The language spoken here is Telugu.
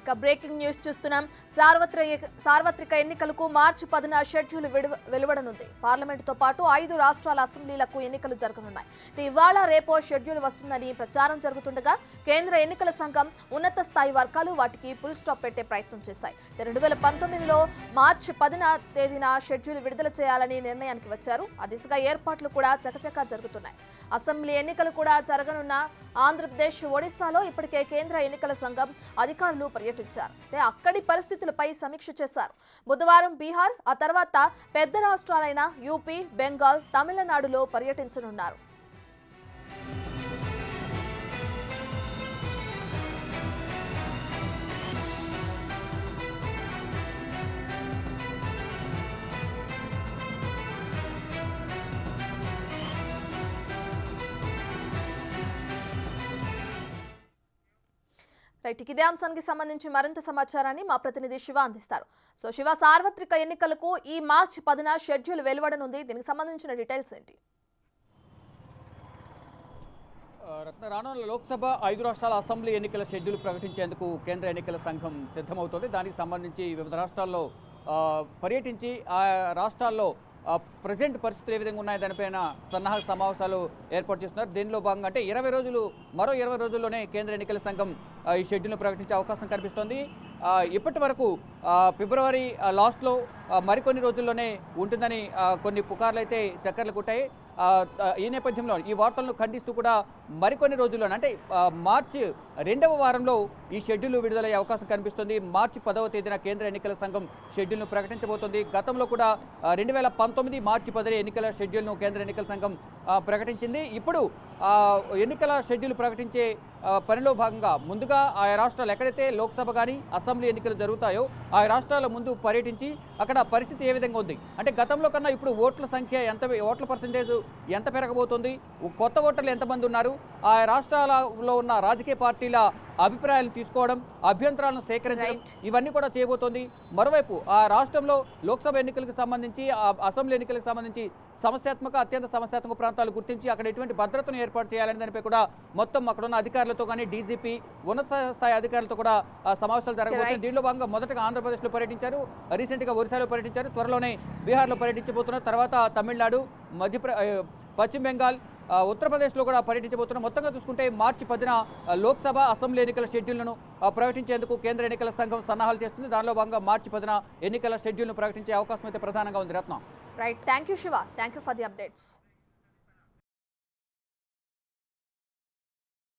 ఇక బ్రేకింగ్ న్యూస్ చూస్తున్నాం. సార్వత్రిక ఎన్నికలకు మార్చి 10న షెడ్యూల్ వెలువడనుంది. పార్లమెంటుతో పాటు 5 రాష్ట్రాల అసెంబ్లీలకు ఎన్నికలు జరగనున్నాయి. ఇవాళ రేపో షెడ్యూల్ వస్తుందని ప్రచారం జరుగుతుండగా కేంద్ర ఎన్నికల సంఘం ఉన్నత స్థాయి వర్గాలు వాటికి ఫుల్ స్టాప్ పెట్టే ప్రయత్నం చేశాయి. 2019లో మార్చి 10న తేదీన షెడ్యూల్ విడుదల చేయాలని నిర్ణయానికి వచ్చారు. ఆ దిశగా ఏర్పాట్లు కూడా చకచకా జరుగుతున్నాయి. అసెంబ్లీ ఎన్నికలు కూడా జరగనున్న ఆంధ్రప్రదేశ్, ఒడిశాలో ఇప్పటికే కేంద్ర ఎన్నికల సంఘం అధికారులు పర్యటించారు. అక్కడి పరిస్థితులపై సమీక్ష చేశారు. బుధవారం బీహార్, ఆ తర్వాత పెద్ద రాష్ట్రాలైన యూపీ, బెంగాల్, తమిళనాడులో పర్యటించనున్నారు. రైట్, ఇదే అంశానికి సంబంధించి మరింత సమాచారాన్ని మా ప్రతినిధి శివ అందిస్తారు. సో శివ, సార్వత్రిక ఎన్నికలకు ఈ మార్చి 10న షెడ్యూల్ వెలువడనుంది. దీనికి సంబంధించిన డీటెయిల్స్ ఏంటి? రానున్న లోక్సభ 5 రాష్ట్రాల అసెంబ్లీ ఎన్నికల షెడ్యూల్ ప్రకటించేందుకు కేంద్ర ఎన్నికల సంఘం సిద్ధమవుతోంది. దానికి సంబంధించి వివిధ రాష్ట్రాల్లో పర్యటించి ఆ రాష్ట్రాల్లో ప్రజెంట్ పరిస్థితులు ఏ విధంగా ఉన్నాయి దానిపైన సన్నాహక సమావేశాలు ఏర్పాటు చేస్తున్నారు. దీనిలో భాగంగా అంటే మరో 20 రోజుల్లోనే కేంద్ర ఎన్నికల సంఘం ఈ షెడ్యూల్ను ప్రకటించే అవకాశం కనిపిస్తోంది. ఇప్పటి వరకు ఫిబ్రవరి లాస్ట్లో మరికొన్ని రోజుల్లోనే ఉంటుందని కొన్ని పుకార్లు అయితే చక్కర్లు కొట్టాయి. ఈ నేపథ్యంలో ఈ వార్తలను ఖండిస్తూ కూడా మరికొన్ని రోజుల్లోనే అంటే మార్చి 2వ వారంలో ఈ షెడ్యూల్ విడుదలయ్యే అవకాశం కనిపిస్తుంది. మార్చి 10వ తేదీన కేంద్ర ఎన్నికల సంఘం షెడ్యూల్ను ప్రకటించబోతోంది. గతంలో కూడా 2019 మార్చి 10న ఎన్నికల షెడ్యూల్ను కేంద్ర ఎన్నికల సంఘం ప్రకటించింది. ఇప్పుడు ఎన్నికల షెడ్యూల్ ప్రకటించే పనిలో భాగంగా ముందుగా ఆయా రాష్ట్రాలు ఎక్కడైతే లోక్సభ కానీ అసెంబ్లీ ఎన్నికలు జరుగుతాయో ఆ రాష్ట్రాల ముందు పర్యటించి అక్కడ పరిస్థితి ఏ విధంగా ఉంది అంటే గతంలో కన్నా ఇప్పుడు ఓట్ల సంఖ్య ఓట్ల పర్సంటేజ్ ఎంత పెరగబోతుంది, కొత్త ఓటర్లు ఎంతమంది ఉన్నారు, ఆ రాష్ట్రాలలో ఉన్న రాజకీయ పార్టీల అభిప్రాయాలు తీసుకోవడం, అభ్యంతరాలను సేకరించడం ఇవన్నీ కూడా చేయబోతోంది. మరోవైపు ఆ రాష్ట్రంలో లోక్సభ ఎన్నికలకు సంబంధించి అసెంబ్లీ ఎన్నికలకు సంబంధించి అత్యంత సమస్యాత్మక ప్రాంతాలు గుర్తించి అక్కడ ఎటువంటి భద్రతను ఏర్పాటు చేయాలని దానిపై కూడా మొత్తం అక్కడ ఉన్న అధికారులతో కానీ డీజీపీ ఉన్నత స్థాయి అధికారులతో కూడా సమావేశాలు జరగబోతున్నాయి. దీనిలో భాగంగా మొదటగా ఆంధ్రప్రదేశ్లో పర్యటించారు, రీసెంట్గా ఒరిస్సాలో పర్యటించారు, త్వరలోనే బీహార్లో పర్యటించబోతున్నారు, తర్వాత తమిళనాడు, పశ్చిమ బెంగాల్, ఉత్తరప్రదేశ్లో కూడా పర్యటించబోతున్నారు. మొత్తంగా చూసుకుంటే మార్చి 10న లోక్సభ అసెంబ్లీ ఎన్నికల షెడ్యూల్ను ప్రకటించేందుకు కేంద్ర ఎన్నికల సంఘం సన్నాహాలు చేస్తుంది. దానిలో భాగంగా మార్చి 10న ఎన్నికల షెడ్యూల్ను ప్రకటించే అవకాశం అయితే ప్రధానంగా ఉంది. Ratna. Right, thank you Shiva, thank you for the updates.